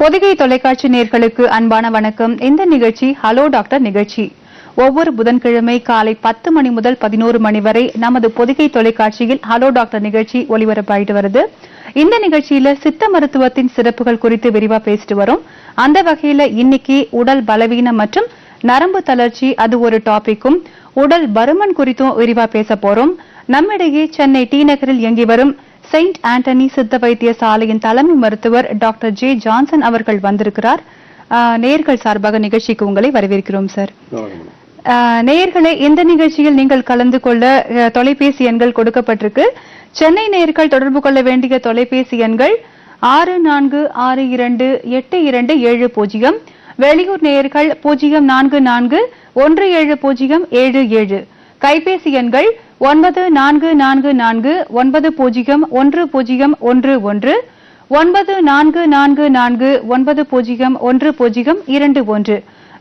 பொதிகை தொலைக்காட்சி நேயர்களுக்கு அன்பான வணக்கம். இந்த நிகழ்ச்சி ஹலோ டாக்டர் நிகழ்ச்சி. ஒவ்வொரு புதன்கிழமை காலை 10 மணி முதல் 11 மணி வரை நமது பொதிகை தொலைக்காட்சியில் ஹலோ டாக்டர் நிகழ்ச்சி ஒளிபரப்பாயிட்டு வருது. இந்த நிகழ்ச்சியில சித்த மருத்துவத்தின் சிறப்புகள் குறித்து விரிவா பேசிட்டு வரும். அந்த வகையில இன்னைக்கு உடல் பலவீனம் மற்றும் நரம்பு தளர்ச்சி அது ஒரு டாபிக்கும், உடல் பருமன் குறித்தும் விரிவா பேச போறோம். நம்மிடையே சென்னை டி நகரில் இயங்கி வரும் செயின்ட் ஆண்டனி சித்த வைத்தியசாலையின் தலைமை மருத்துவர் டாக்டர் ஜே ஜான்சன் அவர்கள் வந்திருக்கிறார். நேயர்கள் சார்பாக நிகழ்ச்சிக்கு உங்களை வரவேற்கிறோம் சார். நேயர்களே, இந்த நிகழ்ச்சியில் நீங்கள் கலந்து கொள்ள தொலைபேசி எண்கள் கொடுக்கப்பட்டிருக்கு. சென்னை நேயர்கள் தொடர்பு கொள்ள வேண்டிய தொலைபேசி எண்கள் 64428270. வெளியூர் நேயர்கள் 04417077. கைபேசி எண்கள் 9444901011, 9444901021.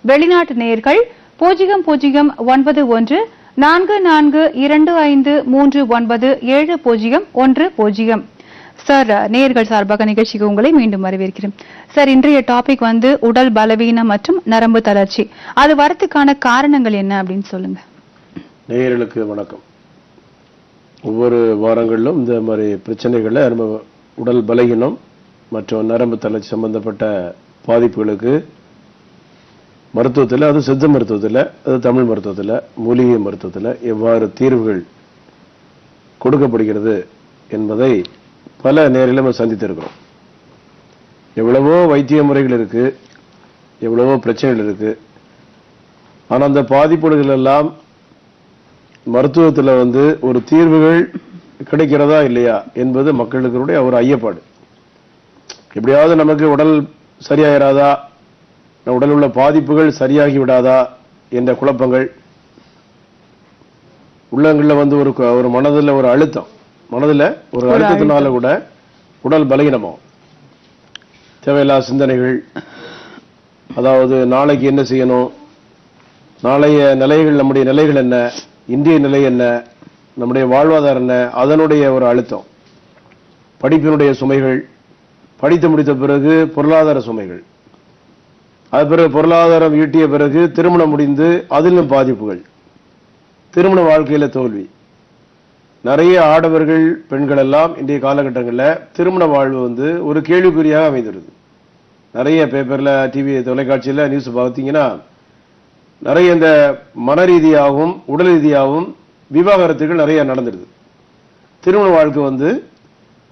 வெளிநாட்டு நேயர்கள் 009144253970. சார், நேயர்கள் சார்பாக நிகழ்ச்சிக்கு உங்களை மீண்டும் வரவேற்கிறேன். சார், இன்றைய டாபிக் உடல் பலவீனம் மற்றும் நரம்பு தளர்ச்சி. அது வரத்துக்கான காரணங்கள் என்ன அப்படின்னு சொல்லுங்க. நேயர்களுக்கு வணக்கம். ஒவ்வொரு வாரங்களிலும் இந்த மாதிரி பிரச்சனைகளை நம்ம உடல் பலகீனம் மற்றும் நரம்பு தளர்ச்சி சம்பந்தப்பட்ட பாதிப்புகளுக்கு மருத்துவத்தில், அது சித்த மருத்துவத்தில், அது தமிழ் மருத்துவத்தில், மூலிகை மருத்துவத்தில் எவ்வாறு தீர்வுகள் கொடுக்கப்படுகிறது என்பதை பல நேரில் நம்ம சந்தித்திருக்கிறோம். எவ்வளவோ வைத்திய முறைகள் இருக்கு, எவ்வளவோ பிரச்சனைகள் இருக்கு. ஆனால் அந்த பாதிப்புகள் எல்லாம் மருத்துவத்தில் ஒரு தீர்வுகள் கிடைக்கிறதா இல்லையா என்பது மக்களுக்கு ஒரு ஐயப்பாடு. எப்படியாவது நமக்கு உடல் சரியாயிராதா, உடல் உள்ள பாதிப்புகள் சரியாகி விடாதா என்ற குழப்பங்கள் உள்ளங்களில் ஒரு மனதில் ஒரு அழுத்தம், மனதில் ஒரு அழுத்தத்தினால கூட உடல் பலகீனமாகும். தேவையில்லாத சிந்தனைகள், அதாவது நாளைக்கு என்ன செய்யணும், நாளைய நிலைகள், நம்முடைய நிலைகள் என்ன, இந்திய நிலை என்ன, நம்முடைய வாழ்வாதாரம் என்ன, அதனுடைய ஒரு அழுத்தம், படிப்பினுடைய சுமைகள், படித்து முடித்த பிறகு பொருளாதார சுமைகள், அது பிறகு பொருளாதாரம் ஈட்டிய பிறகு திருமணம் முடிந்து அதிலும் பாதிப்புகள், திருமண வாழ்க்கையில தோல்வி. நிறைய ஆடவர்கள் பெண்கள் எல்லாம் இன்றைய காலகட்டங்களில் திருமண வாழ்வு ஒரு கேள்விக்குறியாக அமைந்துடுது. நிறைய பேப்பர்ல, டிவி, தொலைக்காட்சியில் நியூஸ் பார்த்தீங்கன்னா நிறைய இந்த மன ரீதியாகவும் உடல் ரீதியாகவும் விவாகரத்துகள் நிறைய நடந்துடுது. திருமண வாழ்க்கை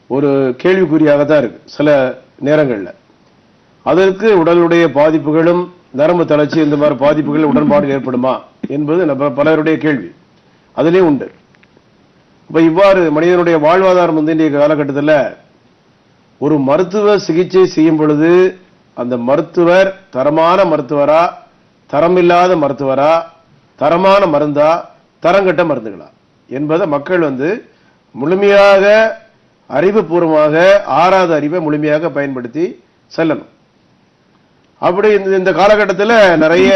ஒரு கேள்விக்குறியாக தான் இருக்கு சில நேரங்களில். அதற்கு உடலுடைய பாதிப்புகளும் நரம்பு தளர்ச்சி இந்த மாதிரி பாதிப்புகள் உடன்பாடு ஏற்படுமா என்பது பலருடைய கேள்வி அதிலே உண்டு. இப்ப இவ்வாறு மனிதனுடைய வாழ்வாதாரம் இன்றைய காலகட்டத்தில் ஒரு மருத்துவ சிகிச்சை செய்யும் பொழுது அந்த மருத்துவர் தரமான மருத்துவரா, தரமில்லாத மருத்துவரா, தரமான மருந்தா, தரங்கட்ட மருந்துகளா என்பதை மக்கள் முழுமையாக அறிவுபூர்வமாக ஆறாத அறிவை முழுமையாக பயன்படுத்தி செல்லணும். அப்படி இந்த காலகட்டத்தில் நிறைய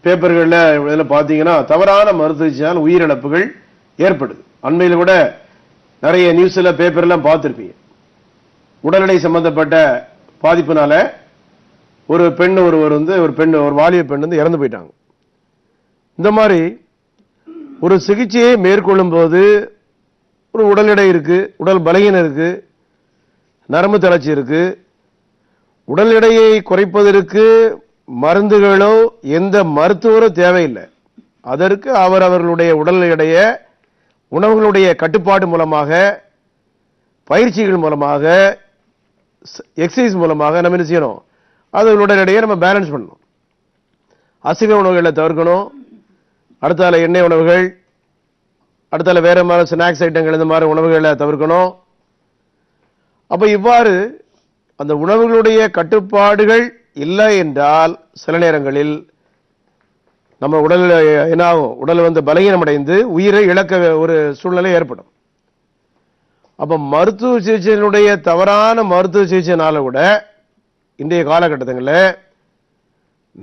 பேப்பர்கள்ல பாத்தீங்கன்னா தவறான மருத்துவ உயிரிழப்புகள் ஏற்படுது. அண்மையில் கூட நிறைய நியூஸ்ல பேப்பர்லாம் பார்த்திருப்பீங்க. உடல்நிலை சம்பந்தப்பட்ட பாதிப்புனால ஒரு பெண் ஒருவர் ஒரு வாலிப பெண் இறந்து போயிட்டாங்க. இந்த மாதிரி ஒரு சிகிச்சையை மேற்கொள்ளும் போது ஒரு உடல் எடை இருக்கு, உடல் பலகீனம் இருக்கு, நரம்பு தளர்ச்சி இருக்கு. உடல் எடையை குறைப்பதற்கு மருந்துகளோ எந்த மருத்துவரோ தேவையில்லை. அதற்கு அவர்களுடைய உடல் எடையை உணவுகளுடைய கட்டுப்பாடு மூலமாக, பயிற்சிகள் மூலமாக, எக்ஸசைஸ் மூலமாக நம்ம என்ன செய்யணும், அதனுடைய எடையை நம்ம பேலன்ஸ் பண்ணணும். அசைவ உணவுகளை தவிர்க்கணும். அடுத்தால எண்ணெய் உணவுகள், அடுத்தால வேற மாதிரி ஸ்நாக்ஸ் ஐட்டங்கள், இந்த மாதிரி உணவுகளை தவிர்க்கணும். அப்ப இவ்வாறு அந்த உணவுகளுடைய கட்டுப்பாடுகள் இல்லை என்றால் சில நேரங்களில் நம்ம உடல் என்ன ஆகும், உடல் பலகீனம் அடைந்து உயிரை இழக்க ஒரு சூழ்நிலை ஏற்படும். அப்ப மருத்துவ சிகிச்சையினுடைய தவறான மருத்துவ சிகிச்சைனால கூட இன்றைய காலகட்டங்களில்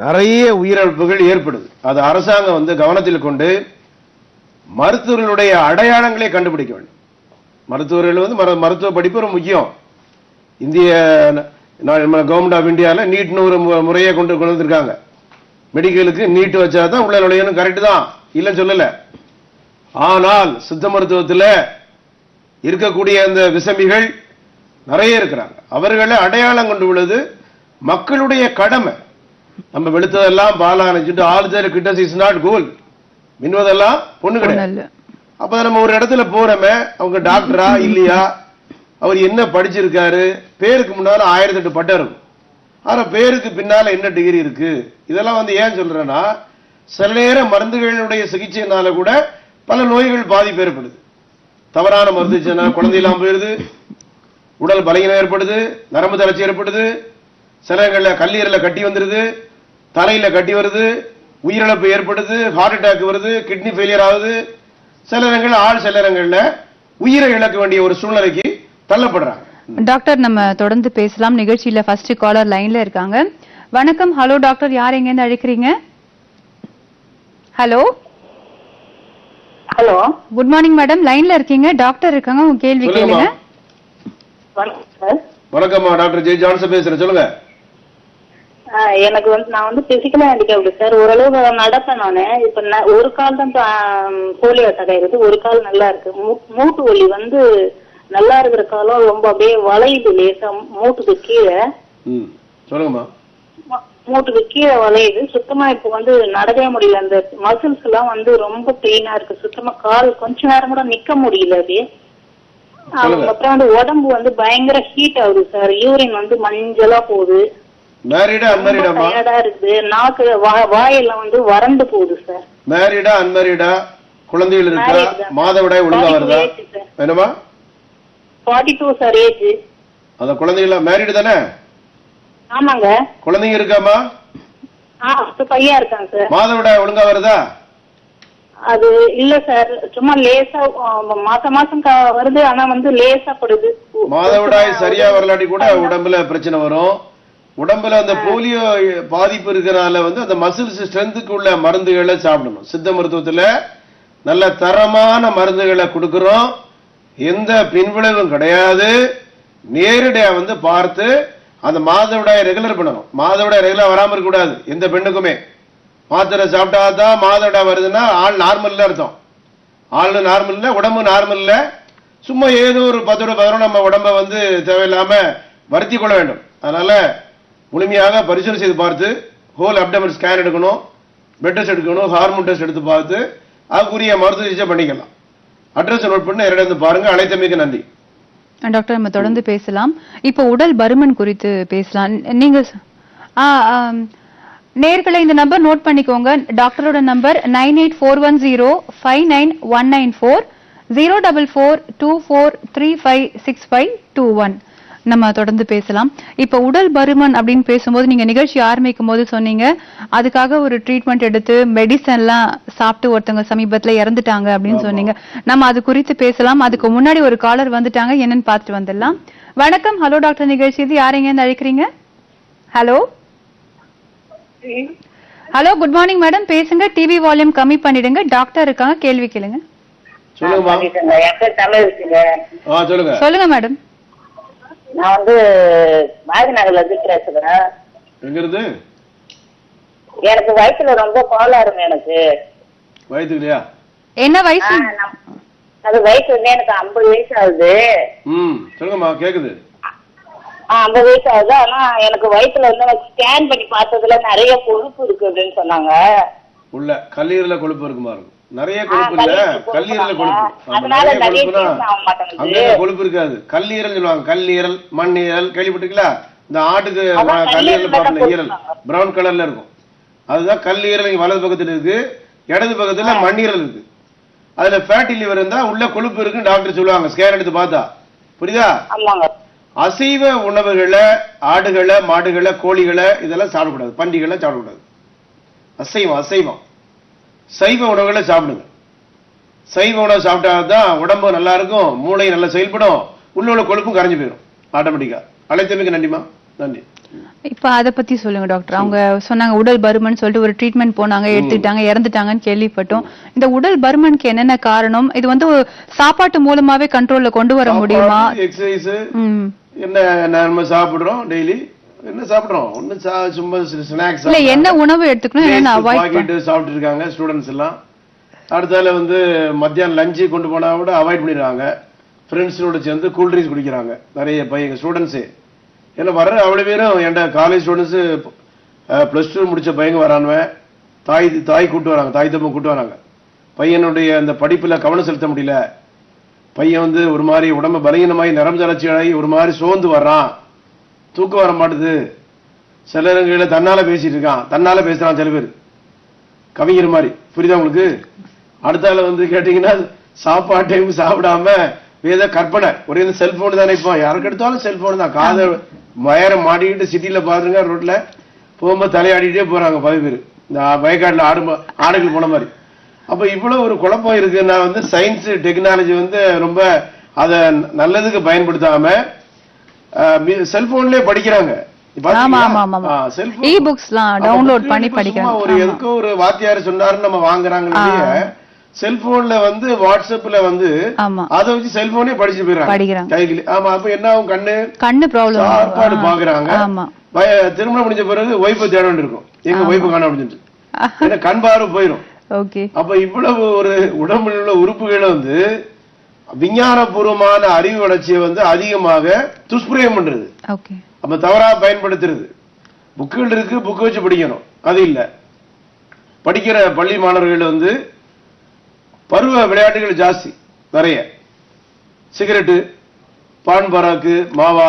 நிறைய உயிரிழப்புகள் ஏற்படுது. அது அரசாங்கம் கவனத்தில் கொண்டு மருத்துவர்களுடைய அடையாளங்களை கண்டுபிடிக்க வேண்டும். மருத்துவர்கள் மருத்துவ படிப்பு ரொம்ப முக்கியம். இந்திய கவர்மெண்ட் ஆஃப் இந்தியாவில் நீட்னு ஒரு முறையை கொண்டு வந்திருக்காங்க. மெடிக்கலுக்கு நீட் வச்சாதான் உள்ள நுழையணும், கரெக்ட் தான், இல்லைன்னு சொல்லல. ஆனால் சித்த மருத்துவத்தில் இருக்கக்கூடிய அந்த விசமிகள் நிறைய இருக்கிறாங்க. அவர்களை அடையாளம் கொண்டு உள்ளது மக்களுடைய கடமை. நம்ம வெளுத்ததெல்லாம் பாலா நினைச்சிட்டு ஆளுதர் கிட்ட இஸ் நாட் கோல் மின்வதெல்லாம் பொண்ணு கிடையாது. அப்ப நம்ம ஒரு இடத்துல போறோமே, அவங்க டாக்டரா இல்லையா, அவர் என்ன படிச்சிருக்காரு, பேருக்கு முன்னால 1008 பட்டம் இருக்கும், ஆனா பேருக்கு பின்னால என்ன டிகிரி இருக்கு, இதெல்லாம் ஏன் சொல்றேன்னா, சில நேரம் மருந்துகளுடைய சிகிச்சையினால கூட பல நோய்கள் பாதிப்பு ஏற்படுது. தவறான மருந்து குழந்தையெல்லாம் போயிருது, உடல் பலகீனம் ஏற்படுது, நரம்பு தளர்ச்சி ஏற்படுது, சில இடங்கள்ல கல்லீரல கட்டி வந்துருது, தலையில கட்டி வருது, உயிரிழப்பு ஏற்படுது, ஹார்ட் அட்டாக் வருது, கிட்னி ஃபெயிலியர் ஆகுது, சில இடங்கள்ல சில இடங்கள்ல உயிரை இழக்க வேண்டிய ஒரு சூழ்நிலைக்கு தள்ளப்படுறாங்க. டாக்டர், நம்ம தொடர்ந்து பேசலாம். நிகழ்ச்சியில ஃபர்ஸ்ட் காலர் லைன்ல இருக்காங்க. வணக்கம். ஹலோ டாக்டர், யார் எங்க இருந்து அழைக்கிறீங்க? Hello hello, good morning madam, லைன்ல இருக்கீங்க, டாக்டர் இருக்காங்க, உங்க கேள்வி கேளுங்க. வணக்கம்மா, டாக்டர் ஜெய் ஜான்சன் பேசுறேன், சொல்லுங்க. எனக்கு நான் பிசிக்கலா ஹேண்டிகேப்டு சார். ஓரளவு நடப்பேன் நானு. இப்ப ஒரு கால் தான் போலியோ அட்டாக் ஆயிருது, ஒரு கால் நல்லா இருக்கு. மூட்டு வலி நல்லா இருக்கிற காலம் ரொம்ப அப்படியே வளையுது லேசா மூட்டுக்கு கீழே. சொல்லுங்கம்மா. மூட்டுக்கு கீழே வளையுது சுத்தமா. இப்ப நடக்கவே முடியல. அந்த மசில்ஸ் எல்லாம் ரொம்ப பெயினா இருக்கு. சுத்தமா கால் கொஞ்ச நேரம் கூட நிக்க முடியல. அப்படியே அப்புறம் உடம்பு பயங்கர ஹீட் ஆகுது சார். யூரின் மஞ்சளா போகுது. மேரிடா அன்மேரிடாமா? டயர்டா இருக்குது. நாக்கு வாயெல்லாம் வறண்டு போகுது சார். மேரிடா அன்மேரிடா? குழந்தைகள் இருக்கா? மாதவிடாய் ஒழுங்கா வருதா? என்னமா? 42 சார் ஏஜ். அந்த குழந்தைகள் மேரிடு தானே? ஆமாங்க. குழந்தைங்க இருக்காமா? பையன் இருக்காங்க சார். மாதவிடாய் ஒழுங்கா வருதா? அது இல்ல சார், சும்மா லேசா மாசம் வருது. ஆனா லேசா படுது. மாதவிடாய் சரியா வரலாட்டி கூட உடம்புல பிரச்சனை வரும். உடம்புல அந்த போலியோ பாதிப்பு இருக்கிறனால அந்த மசில்ஸ் ஸ்ட்ரென்த்துக்கு உள்ள மருந்துகளை சாப்பிடணும். சித்த மருத்துவத்துல நல்ல தரமான மருந்துகளை கொடுக்கிறோம், எந்த பின்விளைவும் கிடையாது. நேரடியா பார்த்து அந்த மாதவிடாய் ரெகுலர் பண்ணணும். மாதவிடாய் ரெகுலர் வராம இருக்க கூடாது எந்த பெண்ணுக்குமே. மாத்திரை சாப்பிட்டா தான் மாதவிடாய் வருதுன்னா ஆள் நார்மல் அர்த்தம். ஆள் நார்மல் இல்ல, உடம்பு நார்மல் இல்ல. சும்மா ஏதோ ஒரு 10 நம்ம உடம்ப தேவையில்லாம வருத்தி கொள்ள வேண்டும். அதனால முழுமையாக பரிசோதனை செய்து பார்த்து ஹோல் அப்டமன் ஸ்கேன் எடுக்கணும், பெட் டெஸ்ட் எடுக்கணும், ஹார்மோன் டெஸ்ட் எடுத்து பார்த்து அதுக்குரிய மருத்துவ சிகிச்சை பண்ணிக்கலாம். அட்ரஸ் நோட் பண்ணி இரண்டு பாருங்க. அழைத்தமைக்கு நன்றி டாக்டர். நம்ம தொடர்ந்து பேசலாம். இப்போ உடல் பருமன் குறித்து பேசலாம். நீங்க நேர்களை இந்த நம்பர் நோட் பண்ணிக்கோங்க. டாக்டரோட நம்பர் 9841059194 04424356521. நம்ம தொடர்ந்து பேசலாம். இப்ப உடல் பருமன் அப்படின்னு பேசும்போது நீங்க நிகழ்ச்சி ஆரம்பிக்கும் போது சொன்னீங்க, அதுக்காக ஒரு ட்ரீட்மெண்ட் எடுத்து மெடிசன் எல்லாம் சாப்பிட்டு ஒருத்தவங்க சமீபத்துல இறந்துட்டாங்க அப்படின்னு சொன்னீங்க. நம்ம அது குறித்து பேசலாம். அதுக்கு முன்னாடி ஒரு காலர் வந்துட்டாங்க, என்னன்னு பார்த்துட்டு வந்துடலாம். வணக்கம். ஹலோ டாக்டர் நிகழ்ச்சி, இது யார் எங்க அழைக்கிறீங்க? Hello hello, good morning madam, பேசுங்க. டிவி வால்யூம் கம்மி பண்ணிடுங்க. டாக்டர் இருக்காங்க, கேள்வி கேளுங்க. சொல்லுங்க மேடம். நான் பாரதிநகர்ல பேசுறேன். எனக்கு வயசுல ரொம்ப கோளாறுங்க. எனக்கு வயசுலையா? என்ன வயசு? அது வயசு எனக்கு 50 வயசு ஆகுது. சொல்லுங்கம்மா, கேக்குது. 50 வயசு ஆகுது. ஆனா எனக்கு வயிற்றுல ஸ்கேன் பண்ணி பார்த்ததுல நிறைய கொழுப்பு இருக்கு அப்படின்னு சொன்னாங்க. உள்ள கல்லீரல கொழுப்பு இருக்குமா? இருக்கும். நிறைய கொழுப்பு இல்ல, கல்லீரல கொழுப்பு. அங்க கொழுப்பு இருக்காது. கல்லீரல் சொல்லுவாங்க. கல்லீரல், மண்ணீரல் கேள்விப்பட்டிருக்கீங்களா? இந்த ஆட்டுக்கு கல்லீரல் பாப்பீங்க, ஈரல் பிரவுன் கலர்ல இருக்கும். அதுதான் கல்லீரல். வலது பக்கத்துல இருக்கு, இடது பக்கத்துல மண்ணீரல் இருக்கு. அதுல ஃபேட்டி லிவர் இருந்தா உள்ள கொழுப்பு இருக்குன்னு டாக்டர் சொல்லுவாங்க, ஸ்கேன் எடுத்து பார்த்தா. புரியுதா? அசைவ உணவுகளை, ஆடுகளை, மாடுகளை, கோழிகளை இதெல்லாம் சாப்பிடக்கூடாது. பண்டிகளை சாப்பிடக்கூடாது. அசைவம் சைவ உணவுகளை சாப்பிடுங்க. சைவ உணவு சாப்பிட்டாதான் உடம்பு நல்லா இருக்கும், மூளை நல்லா செயல்படும், உள்ள கொழுப்பும் கரைஞ்சு போயிடும் ஆட்டோமேட்டிக்கா. அழைத்தமைக்கு நன்றிமா. நன்றி. இப்ப அத பத்தி சொல்லுங்க டாக்டர். அவங்க சொன்னாங்க உடல் பருமன் சொல்லிட்டு ஒரு ட்ரீட்மெண்ட் போனாங்க, எடுத்துட்டாங்க, இறந்துட்டாங்கன்னு கேள்விப்பட்டோம். இந்த உடல் பருமனுக்கு என்னென்ன காரணம்? இது வந்து சாப்பாட்டு மூலமாவே கண்ட்ரோல்ல கொண்டு வர முடியுமா? எக்ஸசைஸ் என்ன நம்ம சாப்பிடுறோம் டெய்லி என்ன சாப்பிடுறோம்? ஒண்ணு சும்மா ஸ்நாக்ஸ் இல்ல என்ன உணவு எடுத்துக்கணும், என்ன அவாய்ட் பாக்கெட் சாப்பிட்டு இருக்காங்க ஸ்டூடெண்ட்ஸ் எல்லாம். அடுத்தால வந்து மத்தியானம் லஞ்சு கொண்டு போனா கூட அவாய்ட் பண்ணிடுறாங்க. ஃப்ரெண்ட்ஸோட சேர்ந்து கூல் ட்ரிங்க்ஸ் குடிக்கிறாங்க நிறைய பையங்க ஸ்டூடெண்ட்ஸே. ஏன்னா வர்ற அவ்வளவு பேரும் என் காலேஜ் ஸ்டூடெண்ட்ஸ் +2 முடிச்ச பையங்க வரானுவன். தாய் கூட்டு வராங்க, தாய் தம்பம் கூட்டு வராங்க. பையனுடைய அந்த படிப்புல கவனம் செலுத்த முடியல. பையன் வந்து ஒரு மாதிரி உடம்பு பலகீனமாயி நரம்பு தளர்ச்சியாகி ஒரு மாதிரி சோர்ந்து வர்றான், தூக்கம் வர மாட்டுது. சில இடங்களில தன்னால பேசிட்டு இருக்கான், தன்னால பேசுறான் சில பேர் கவிஞர் மாதிரி. புரியுதா உங்களுக்கு? அடுத்தால வந்து கேட்டீங்கன்னா சாப்பாடு டைம் சாப்பிடாம வேத கற்பனை ஒரே செல்போன் தானே. இப்போ யாருக்கு எடுத்தாலும் செல்போன் தான். காதை வயரை மாட்டிக்கிட்டு சிட்டில பாருங்க ரோட்ல போகும்போது தலையாடிட்டே போறாங்க 10 பேர், இந்த வயக்காட்டுல ஆடுகள் போன மாதிரி. அப்ப இவ்வளவு ஒரு குழப்பம் இருக்கு. நான் வந்து சயின்ஸ் டெக்னாலஜி வந்து ரொம்ப அத நல்லதுக்கு பயன்படுத்தாம செல்போன்லயே படிக்கிறாங்க. எதுக்கோ ஒரு வாத்தியார் சொன்னாருன்னு நம்ம வாங்குறாங்க. செல்போன்ல வந்து வாட்ஸ்அப்ல வந்து அத வச்சு செல்போனே படிச்சு போயிடறாங்க கையில. ஆமா, அப்ப என்ன ஆகும்? கண்ணு ப்ராப்ளம், சாப்பாடு பாக்குறாங்க. திருமணம் முடிஞ்ச பிறகு ஒய்ஃபை தேட வேண்டியிருக்கும், எங்க ஒய்ஃபை காண அப்படின்ட்டு கண் பார்வை போயிடும். அப்ப இவ்வளவு ஒரு உடம்பில் உள்ள உறுப்புகளை வந்து விஞ்ஞானபூர்வமான அறிவு வளர்ச்சியை வந்து அதிகமாக துஷ்பிரயோகம் பண்றது, அப்ப தவறா பயன்படுத்துறது. புக்குகள் இருக்கு, புக்கு வச்சு படிக்கணும், அது இல்ல. படிக்கிற பள்ளி மாணவர்கள் வந்து பருவ விளையாட்டுகள் ஜாஸ்தி, நிறைய சிகரெட்டு, பான் பராக்கு, மாவா.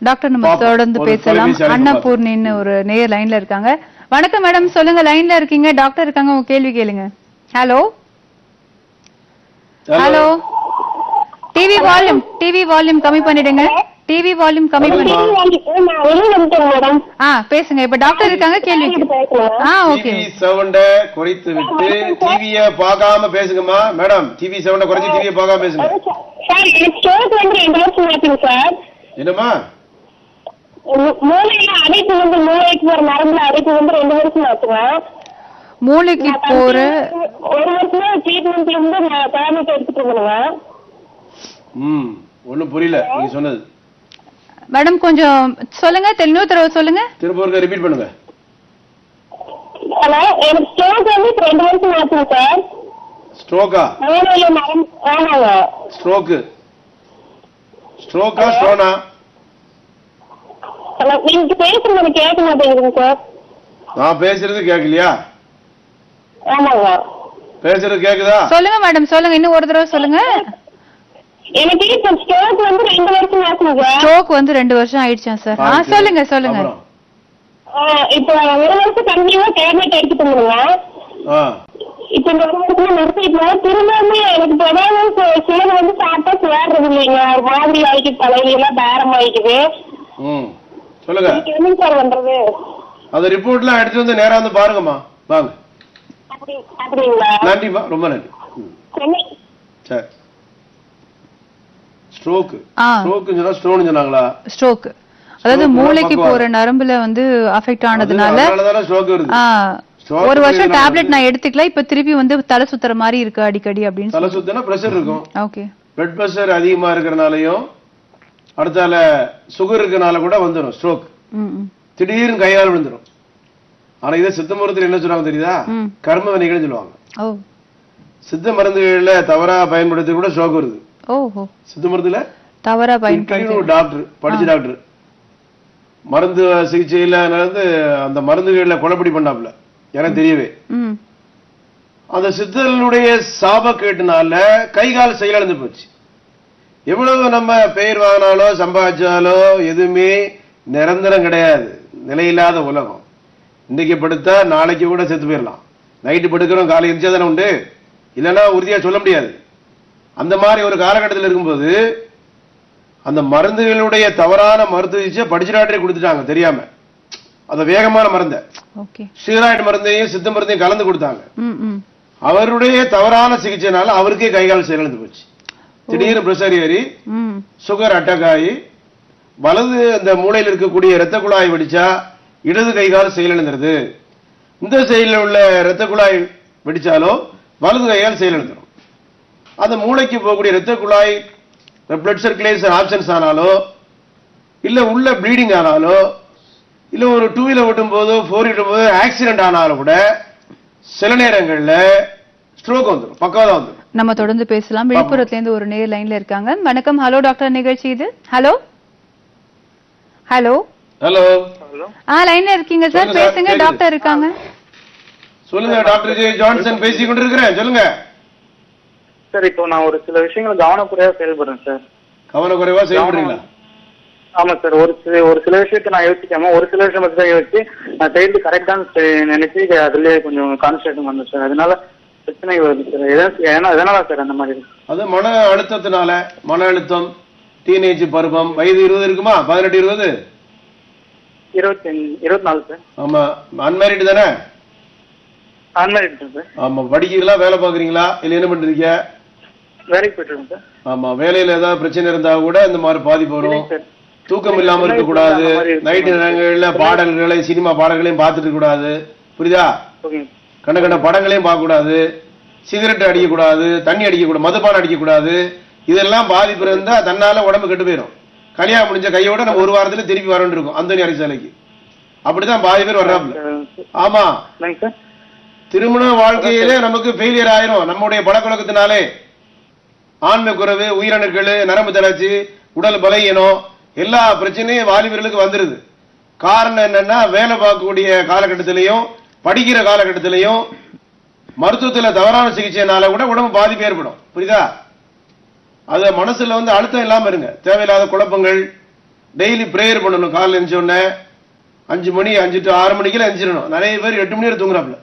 டாக்டர் நம்ம தொடர்ந்து பேசலாம். அன்னபூர்ணின்னு ஒரு நேயர் லைன்ல இருக்காங்க. வணக்கம் மேடம், சொல்லுங்க, லைன்ல இருக்கீங்க, டாக்டர் இருக்காங்க, உங்க கேள்வி கேளுங்க. ஹலோ ஹலோ, டிவி வால்யூம் கம்மி பண்ணிடுங்க, டிவி வால்யூம் கம்மி பண்ணிடுங்க. பேசுங்க, இப்ப டாக்டர் இருக்காங்க, கேள்வி. ஓகே, சவுண்ட குறைத்து விட்டு டிவியை பார்க்காம பேசுங்கம்மா. மேடம், டிவி சவுண்ட குறைச்சு டிவியை பார்க்காம பேசுங்க. என்னம்மா? மூளைக்கு போற 1 வருஷமா ட்ரீட்மெண்ட்ல இருந்து நான் டேப்லெட் எடுத்துட்டு இருக்கேன். ஒண்ணும் புரியல நீங்க சொன்னது. மேடம் கொஞ்சம் சொல்லுங்க, இன்னொரு தடவை சொல்லுங்க, திரும்ப ஒருக்க ரிப்பீட் பண்ணுங்க. ஹலோ, எனக்கு ஸ்ட்ரோக் வந்து 2 வருஷம் ஆச்சு சார். ஸ்ட்ரோக்கா? ஆமாங்க. ஸ்ட்ரோக்கா ஸ்ட்ரோனா? ஹலோ, நீங்க பேசுறது எனக்கு கேட்க மாட்டேங்குதுங்க சார். நான் பேசுறது கேட்கலையா? ஆமாங்க. பேசுறது கேக்குதா? சொல்லுங்க மேடம், சொல்லுங்க, இன்னும் ஒரு தடவை சொல்லுங்க. எனக்கு இப்ப ஸ்ட்ரோக் வந்து 2 வருஷம் ஆச்சுங்க. ஸ்ட்ரோக் வந்து 2 வருஷம் ஆயிடுச்சா சார்? சொல்லுங்க சொல்லுங்க. இப்ப 1 வருஷம் கண்டிப்பா டேப்லெட் எடுத்துட்டு இருந்தேங்க. இப்ப இந்த 1 வருஷமா நிறுத்திட்டு திரும்பவுமே எனக்கு தொடர்ந்து சிலது வந்து சாப்பிட்டா சேர்றது இல்லைங்க, ஒரு மாதிரி ஆயிடுச்சு, தலையிலாம் பேரம் ஆயிக்குது. சொல்லுங்க, என்ன சார் பண்றது? அந்த ரிப்போர்ட்லாம் எடுத்து வந்து நேரா வந்து பாருங்கம்மா, வாங்க. அப்படிங்களா? நன்றிமா, ரொம்ப நன்றி. சரி, ஸ்ட்ரோக் சொன்னாங்களா? ஸ்ட்ரோக் அதாவது மூளைக்கு போற நரம்புல வந்து அஃபெக்ட் ஆனதுனால 1 வருஷம் டேப்லெட் நான் எடுத்துக்கல, இப்ப திருப்பி வந்து தலை சுத்துற மாதிரி இருக்கு அடிக்கடி அப்படின்னு. தலை சுத்தினா பிரஷர் இருக்கும். ஓகே, பிளட் பிரஷர் அதிகமா இருக்கறனாலயும் அடுத்தால சுகர் இருக்கனால கூட வந்துரும் ஸ்ட்ரோக். திடீர்னு கையால் விழுந்துரும். ஆனா இதை சித்த மருந்துல என்ன சொல்றாங்க தெரியுதா? கர்ம வினைகள் சொல்லுவாங்க. சித்த மருந்துகள்ல தவறா பயன்படுத்தி கூட ஸ்ட்ரோக் வருது. சித்த மருந்துல தவறா பயன்படுத்தி டாக்டர் படிச்ச டாக்டர் மருந்து சிகிச்சையில அந்த மருந்துகள்ல குழப்படி பண்ணாப்ல எனக்கு தெரியவே. அந்த சித்தர்களுடைய சாபக்கேட்டுனால கைகால் செயலிழந்து போச்சு. எவ்வளவு நம்ம பெயர் வாங்கினாலோ சம்பாதிச்சாலோ எதுவுமே நிரந்தரம் கிடையாது, நிலையில்லாத உலகம். இன்னைக்கு படுத்தா நாளைக்கு கூட செத்து போயிடலாம். நைட்டு படுக்கிறோம், காலை எரிச்சா தானே உண்டு, இல்லைன்னா உறுதியா சொல்ல முடியாது. அந்த மாதிரி ஒரு காலகட்டத்தில் இருக்கும்போது அந்த மருந்துகளுடைய தவறான மருத்துவ சிகிச்சை படிச்ச டாக்டரே கொடுத்துட்டாங்க தெரியாம. அந்த வேகமான மருந்தை ஸ்டீராய்டு மருந்தையும் சித்த மருந்தையும் கலந்து கொடுத்தாங்க. அவருடைய தவறான சிகிச்சைனால அவருக்கே கைகால் செயலிழந்து போச்சு. திடீர்னு பிரஷர் ஏறி சுகர் அட்டாக் ஆகி வலது அந்த மூளையில் இருக்கக்கூடிய இரத்த குழாய் வெடிச்சா இடது கைகால் செயலிழந்துருது. இந்த சைடில் உள்ள இரத்த குழாய் வெடிச்சாலோ வலது கையால் செயலிழந்துடும். அந்த மூளைக்கு போகக்கூடிய இரத்த குழாய் பிளட் சர்க்குலேஷன் ஆப்ஷன்ஸ் ஆனாலோ இல்ல உள்ள ப்ளீடிங் ஆனாலோ இல்ல ஒரு 2 வீலர் ஓட்டும் போதோ 4 வீலர் போதோ ஆக்சிடென்ட் ஆனாலும் கூட சில நேரங்கள்ல ஸ்ட்ரோக் வந்துடும், பக்கவாதம் வந்துடும். நம்ம தொடர்ந்து பேசலாம். விழுப்புரத்துல இருந்து ஒரு நேர் லைன்ல இருக்காங்க. வணக்கம், ஹலோ டாக்டர் நிகழ்ச்சி இது. ஹலோ ஹலோ ஹலோ லைன்ல இருக்கீங்க சார், பேசுங்க. டாக்டர் இருக்காங்க. சொல்லுங்க டாக்டர் ஜே ஜான்சன் பேசி கொண்டிருக்கிறேன். சொல்லுங்க சார். இப்போ நான் ஒரு சில விஷயங்கள் கவனக்குறைவா செயல்படுறேன் சார். கவனக்குறைவா செயல்படுறீங்களா? ஆமா சார். ஒரு சில விஷயத்தை நான் யோசிக்காம ஒரு சில விஷயம் மட்டும் தான் யோசிச்சு நான் செய்து கரெக்டான நினைச்சு அதுலயே கொஞ்சம் கான்சன்ட்ரேஷன் பண்ணேன் சார். அதனால பிரச்சனை வருது சார். எதனால சார் அந்த மாதிரி? அது மன அழுத்தத்தினால. மன அழுத்தம், டீனேஜ் பருவம், வயது 20 இருக்குமா? 18 20? 24 சார். ஆமா. அன்மேரிட் தானே? Unmarried sir. ஆமா. படிக்கிறீங்களா, வேலை பாக்குறீங்களா, இல்ல என்ன பண்றீங்க? வேலைக்கு போயிட்டு இருக்கேன் சார். ஆமா. வேலையில ஏதாவது பிரச்சனை இருந்தா கூட இந்த மாதிரி பாதிப்பு வரும். சார் தூக்கம் இல்லாம இருக்க கூடாது. நைட்டு நேரங்கள்ல பாடல்களை, சினிமா பாடல்களையும் பார்த்துட்டு கூடாது. புரியுதா? கண்ட கண்ட படங்களையும் பார்க்க கூடாது. சிகரெட் அடிக்க கூடாது, தண்ணி அடிக்க கூடாது, மதுபானம் அடிக்க கூடாது. இதெல்லாம் பாதிப்பு இருந்தா தன்னால உடம்பு கெட்டு போயிடும். கல்யாணம் முடிஞ்ச கையோட நம்ம ஒரு வாரத்துல திருப்பி வரணும் இருக்கும் அந்தோனி அரசாலைக்கு. அப்படிதான் பாதி பேர் வர்றாப்புல. ஆமா. திருமண வாழ்க்கையிலே நமக்கு ஃபெயிலியர் ஆயிரும் நம்முடைய பழக்கவழக்கத்தினாலே. ஆண்மை குறைவு, உயிரணுக்கள், நரம்பு தளர்ச்சி, உடல் பலகீனம், எல்லா பிரச்சனையும் வாலிபர்களுக்கு வந்துருது. காரணம் என்னன்னா வேலை பார்க்கக்கூடிய காலகட்டத்திலையும் படிக்கிற காலகட்டத்திலையும் மருத்துவத்துல தவறான சிகிச்சைனால கூட உடம்பு பாதிப்பு ஏற்படும். புரியுதா? அது மனசுல அழுத்தம் இல்லாம இருங்க. தேவையில்லாத குழப்பங்கள். டெய்லி பிரேயர் பண்ணணும். காலையில் எழுந்த உடனே 5 மணி 5 to 6 மணிக்கெல்லாம் எந்திரிடணும். நிறைய பேர் 8 மணி வரை தூங்குறாப்புல.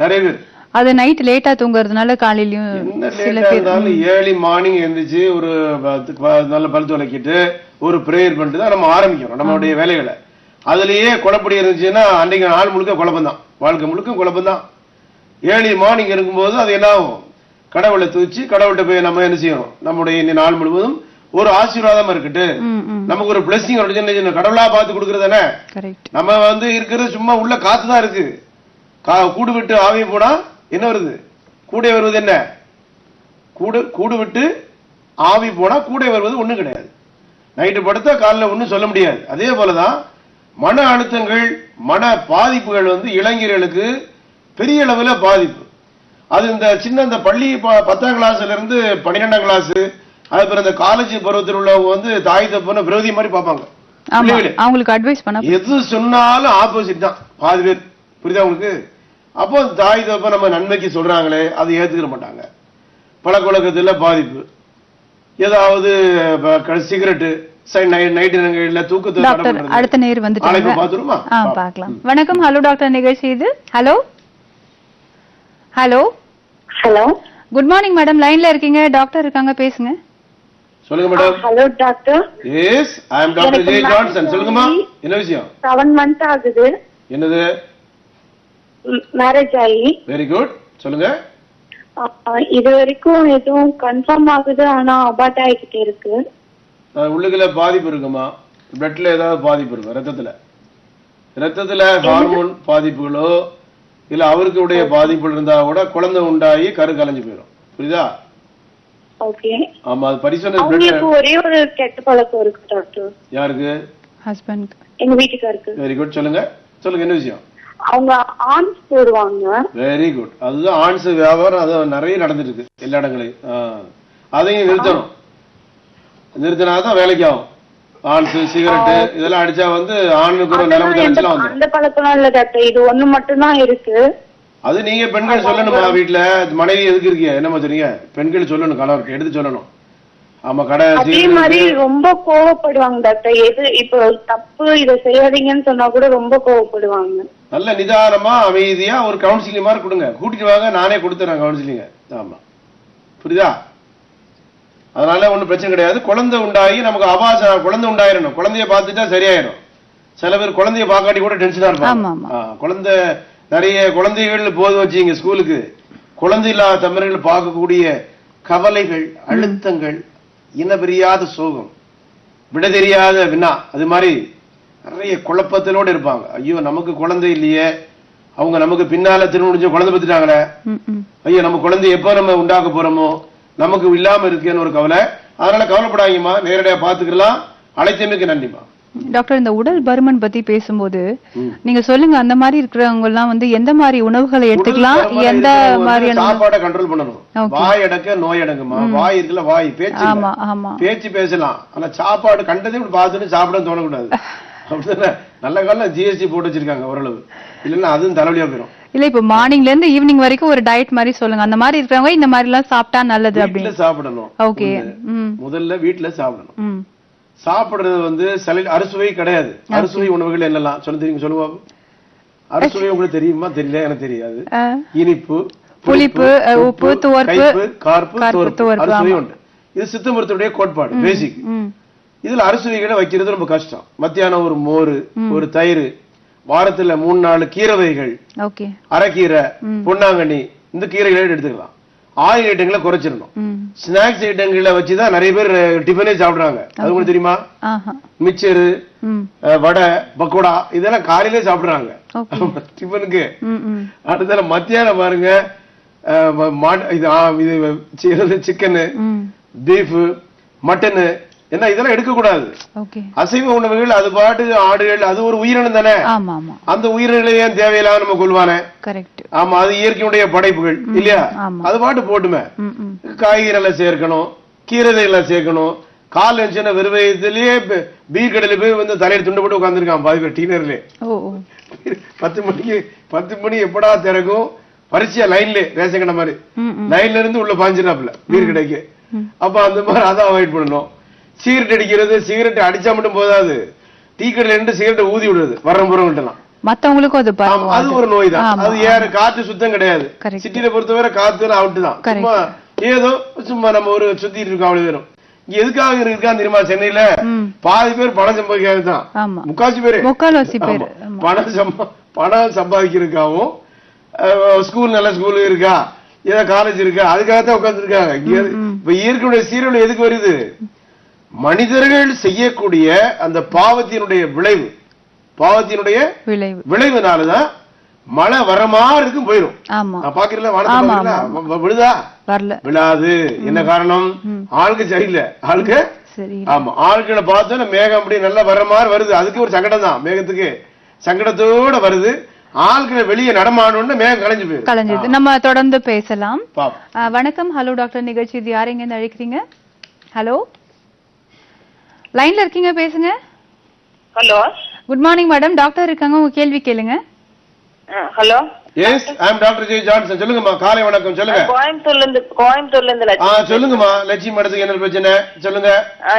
நிறைய பேர் அது நைட் லேட்டா தூங்குறதுனால காலையிலயும் ஏர்லி மார்னிங் எழுந்திரிச்சு ஒரு நல்ல பல் துலக்கிட்டு ஒரு பிரேயர் பண்ணிட்டு தான் நம்ம ஆரம்பிக்கிறோம் நம்மளுடைய வேலைகளை. அதுலயே குழப்படி இருந்துச்சுன்னா அன்றைக்கு நாள் முழுக்க குழப்பம்தான், வாழ்க்கை முழுக்க குழப்பம்தான். ஏர்லி மார்னிங் இருக்கும்போது அது என்ன ஆகும்? கடவுளை தூச்சி கடவுள்கிட்ட போய் நம்ம என்ன செய்யணும்? நம்முடைய நாள் முழுவதும் ஒரு ஆசீர்வாதமா இருக்கட்டு, நமக்கு ஒரு பிளஸிங் கடவுளா பார்த்து கொடுக்கறதானே. நம்ம இருக்கிறது சும்மா உள்ள காத்துதான் இருக்கு. கூடு விட்டு ஆவி போனா என்ன வருது? கூட வருவது என்ன? கூடு விட்டு ஆவி போனா கூட வருவது ஒண்ணும் கிடையாது. நைட்டு படுத்தா காலைல ஒண்ணும் சொல்ல முடியாது. அதே போலதான் மன அழுத்தங்கள், மன பாதிப்புகள் இளைஞர்களுக்கு பெரிய அளவுல பாதிப்பு. அது இந்த சின்ன இந்த பள்ளி 10ஆம் கிளாஸ்ல இருந்து 12ஆம் கிளாஸ், அதுக்கப்புறம் இந்த காலேஜ் பருவத்தில் உள்ளவங்க தாய் தப்புன்னு விரோதி மாதிரி பார்ப்பாங்க. அவங்களுக்கு அட்வைஸ் பண்ண எது சொன்னாலும் ஆப்போசிட் தான் பாதி பேர். புரியுதா உங்களுக்கு? அப்போ தாய் தப்ப நம்ம நன்மைக்கு சொல்றாங்களே அதை ஏத்துக்கிற மாட்டாங்க. பழக்கவழக்கத்துல பாதிப்பு, ஏதாவது சிகரெட்டு, நைட்டு நேரங்கள்ல தூக்கத்தை. அடுத்த நேர் வந்துட்டாங்க, பாத்துருமா? பார்க்கலாம். வணக்கம், ஹலோ டாக்டர் நிகழ்ச்சி இது. Hello hello hello, good morning madam. லைன்ல இருக்கீங்க, டாக்டர் இருக்காங்க, பேசுங்க. சொல்லுங்க மேடம். Hello doctor. Yes, I am doctor J Johnson. சொல்லுங்கம்மா, என்ன விஷயம்? 7 months ஆகுது. என்னது? மேரேஜ் ஆகி. வெரி குட், சொல்லுங்க. இது வரைக்கும் எதுவும் கன்ஃபார்ம் ஆகுது, ஆனா அபார்ட் ஆகிட்டே இருக்கு. உள்ளுக்குள்ள பாதிப்பு இருக்குமா? பிளட்ல ஏதாவது பாதிப்பு இருக்கும்? ரத்தத்துல ஹார்மோன் பாதிப்புகளோ இல்ல அவருக்கு உடைய பாதிப்பு இருந்தா கூட குழந்தை உண்டாகி கரு கலைஞ்சு போயிடும். புரியுதா? ஓகே. ஆமா, அது பரிசோதனை. உங்களுக்கு ஒரே ஒரு கெட்ட பழக்கம் இருக்கு டாக்டர். யாருக்கு? ஹஸ்பண்ட். எங்க வீட்டுக்காருக்கு. வெரி குட், சொல்லுங்க சொல்லுங்க, என்ன விஷயம்? அவங்க ஆன்ஸ் போடுவாங்க. வெரி குட், அதுதான் ஆன்ஸ் வியாபாரம். அது நிறைய நடந்துட்டு இருக்கு எல்லா இடங்களையும். அதையும் நிறுத்தணும். நிறுத்தினாதான் வேலைக்கு ஆகும். ஆன்ஸ், சிகரெட் இதெல்லாம் அடிச்சா ஆணுக்கு ஒரு நிலைமை தெரிஞ்சலாம் வந்து. அந்த பழக்கம் இல்ல டாக்டர், இது ஒண்ணு மட்டும் தான் இருக்கு. அது நீங்க பெண்கள் சொல்லணுமா? வீட்டுல மனைவி எதுக்கு இருக்கீங்க? என்னமா சொன்னீங்க? பெண்கள் சொல்லணும், கணவருக்கு எடுத்து சொல்லணும். ஆமா, கடை. அதே மாதிரி ரொம்ப கோவப்படுவாங்க டாக்டர். எது இப்போ தப்பு இதை செய்யாதீங்கன்னு சொன்னா கூட ரொம்ப கோவப்படுவாங்க. நல்ல நிதானமா அமைதியா ஒரு கவுன்சிலிங் மாதிரி கொடுங்க. கூட்டிட்டு வாங்க, நானே கொடுத்துறேன் கவுன்சிலிங். ஆமா, புரியுதா? அதனால ஒண்ணும் பிரச்சனை கிடையாது. குழந்தை உண்டாகி நமக்கு குழந்தை உண்டாயிரணும். குழந்தைய பார்த்துட்டா சரியாயிடும். சில பேர் குழந்தைய பார்க்காட்டி கூட டென்ஷனா இருப்பாங்க. குழந்தை நிறைய குழந்தைகள் போது வச்சீங்க ஸ்கூலுக்கு, குழந்தை இல்லாத தமிழர்கள் பார்க்கக்கூடிய கவலைகள், அழுத்தங்கள், இனபிரியாத சோகம், விட தெரியாத வினா, அது மாதிரி நிறைய குழப்பத்திலோடு இருப்பாங்க. ஐயோ நமக்கு குழந்தை இல்லையே, அவங்க நமக்கு பின்னால திரும்ப முடிஞ்ச குழந்தை பத்துட்டாங்களே, ஐயோ நம்ம குழந்தை எப்ப நம்ம உண்டாக்க போறோமோ, நமக்கு இல்லாம இருக்கேன்னு ஒரு கவலை. அதனால கவலைப்படாங்கம்மா, நேரடியா பாத்துக்கலாம். அழைத்தமைக்கு நன்றிமா. டாக்டர், இந்த உடல் பருமன் பத்தி பேசும்போது நீங்க சொல்லுங்க, அந்த மாதிரி இருக்கிறவங்க எல்லாம் வந்து எந்த மாதிரி உணவுகளை எடுத்துக்கலாம், எந்த மாதிரியான சாப்பாடை கண்ட்ரோல் பண்ணணும். வாய் அடக்க நோய் அடங்குமா. வாய் இருக்குல்ல, வாய் பேச்சு, ஆமா ஆமா, பேச்சு பேசலாம், ஆனா சாப்பாடு கண்டதே இப்படி பார்த்துட்டு சாப்பிட தோணக்கூடாது. அப்படின்னா நல்ல காலம் ஜிஎஸ்டி போட்டு வச்சிருக்காங்க ஓரளவு, இல்லைன்னா அதுவும் தலைவலியா போயிடும். இல்ல இப்ப மார்னிங்ல இருந்து ஈவினிங் வரைக்கும் ஒரு டயட் மாதிரி சொல்லுங்க. அந்த மாதிரி இருக்கிறவங்க இந்த மாதிரி எல்லாம் சாப்பிட்டா நல்லது அப்படின்னு சாப்பிடணும். ஓகே, முதல்ல வீட்டுல சாப்பிடணும். சாப்பிடுறது வந்து அறுசுவை கிடையாது. அறுசுவை உணவுகள் என்னெல்லாம் சொல்ல தெரியும், சொல்லுவாங்க. அறுசுவை உங்களுக்கு தெரியுமா? தெரியல, எனக்கு தெரியாது. இனிப்பு, புளிப்பு, உப்பு, துவர்ப்பு, கார்ப்பு, தோர்ப்பு, அறுசுவை உண்டு. இது சித்த மருத்துவடைய கோட்பாடு, பேசிக். இதுல அறுசுவைகளை வைக்கிறது ரொம்ப கஷ்டம். மத்தியானம் ஒரு மோர், ஒரு தயிர், வாரத்துல 3-4 கீரை வகைகள், அரைக்கீரை, பொன்னாங்கண்ணி, இந்த கீரைகளை எடுத்துக்கலாம். ஆயில் ஐட்டங்களை குறைச்சிடணும். ஸ்நாக்ஸ் ஐட்டங்களை வச்சுதான் நிறைய பேர் டிஃபனே சாப்பிடுறாங்க. அது உங்களுக்கு தெரியுமா? மிச்சரு, வடை, பக்கோடா இதெல்லாம் காலையிலே சாப்பிடுறாங்க டிஃபனுக்கு. அடுத்த மத்தியானம் பாருங்க, இது சிக்கனு, பீஃப், மட்டனு, என்ன இதெல்லாம் எடுக்க கூடாது. அசைவ உணவுகள் அது பாட்டு, ஆடுகள் அது ஒரு உயிரினம் தானே. அந்த உயிரினங்களை ஏன் தேவையில்லாம நம்ம கொள்வானே. ஆமா, அது இயற்கையுடைய படைப்புகள் இல்லையா, அது பாட்டு போட்டுமே. காய்கறிகளை சேர்க்கணும், கீரைகளை சேர்க்கணும். கால் நினைச்சுன்னா வெறுவயத்திலேயே பீர் கடையில போய் வந்து தலையில துண்டு போட்டு உட்காந்துருக்கான் பாதி பேர் டீனர்ல. 10 மணி எப்படா திறக்கும், பரிசையா லைன்ல ரேஷன் கடை மாதிரி லைன்ல இருந்து உள்ள பாஞ்சிடாப்ல பீர் கடைக்கு. அப்ப அந்த மாதிரி அதான் அவாய்ட் பண்ணணும். சிகரெட் அடிக்கிறது, சிகரெட் அடிச்சா மட்டும் போதாது, டீ கடையில இருந்து சிகரெட் ஊதி விடுறது வரம்புறவங்கலாம். மத்தவங்களுக்கும் அது ஒரு நோய் தான். அது ஏற காற்று சுத்தம் கிடையாது. சிட்டியில பொறுத்தவரை காத்து அவுட்டு தான். சும்மா ஏதோ சும்மா நம்ம ஒரு சுத்திட்டு இருக்கோம், அவ்வளவு பேரும். இங்க எதுக்காக இருக்கான்னு தெரியுமா? சென்னையில பாதி பேர் பணம் சம்பாதிக்காது தான், முக்காசி பேரு பணம் சம்பாதிக்கிறதுக்காகவும், ஸ்கூல் நல்ல ஸ்கூல் இருக்கா, ஏதோ காலேஜ் இருக்கா, அதுக்காகத்தான் உட்கார்ந்து இருக்காங்க. இப்ப இயற்கையுடைய சீரழிவு எதுக்கு வருது? மனிதர்கள் செய்யக்கூடிய அந்த பாவத்தினுடைய விளைவு, பாவத்தினுடைய விளைவுனாலதான் மழை வர மாதிரி இருக்கும் போயிடும். பாக்கிறீங்களா, விழுதா விழாது. என்ன காரணம்? ஆளுக்கு சரியில்லை, ஆளுக்கு. ஆமா, ஆட்களை பார்த்தோன்னா மேகம் அப்படி நல்லா வர்ற மாதிரி வருது. அதுக்கு ஒரு சங்கடம் தான், மேகத்துக்கு சங்கடத்தோட வருது. ஆட்களை வெளியே நடமாடணும்னு மேகம் கலைஞ்சு போயிடும். நம்ம தொடர்ந்து பேசலாம். வணக்கம், ஹலோ டாக்டர் நிகழ்ச்சி. இது யாரைங்க அழைக்கிறீங்க? ஹலோ, லைன்ல இருக்கீங்க, பேசுங்க. Hello, good morning madam, doctor இருக்காங்க, உங்க கேள்வி கேளுங்க. Hello, yes, I am doctor Jay Johnson. சொல்லுங்கம்மா, காலை வணக்கம். சொல்லுங்க. கோயம்புத்தூர்ல இருந்து லட்சுமி. சொல்லுங்கம்மா, லட்சுமி மேடத்துக்கு என்ன பிரச்சனை சொல்லுங்க.